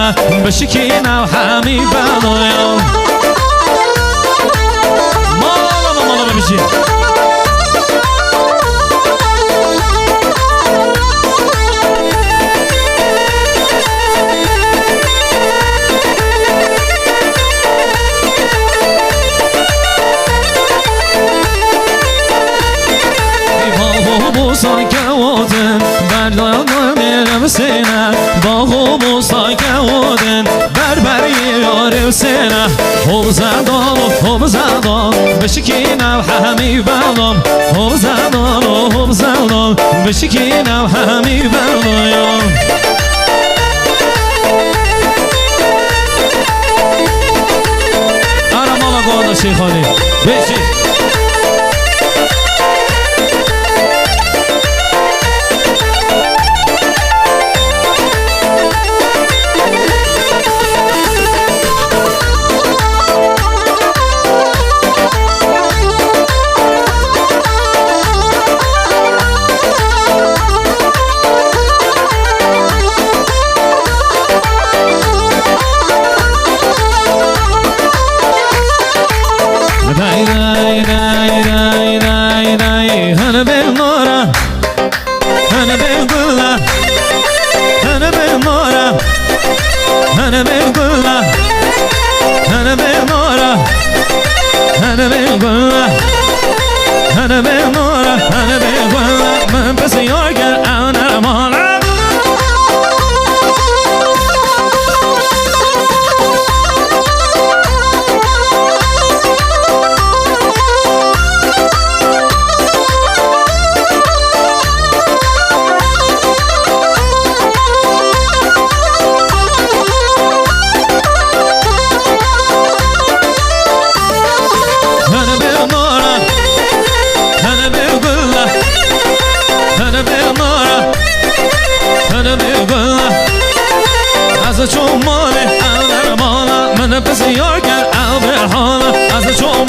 حسینه بشکینم همی بلایم مالا ببیشی ساکودن بردان میرم سینه باغو ساکودن بربری یارم سینه خوب زدان بشکینم همی بلام خوب زدان بشکینم همی بلایم آرامالا گودا شیخانی بشی از چون مال من بسیار کرد حالا از چون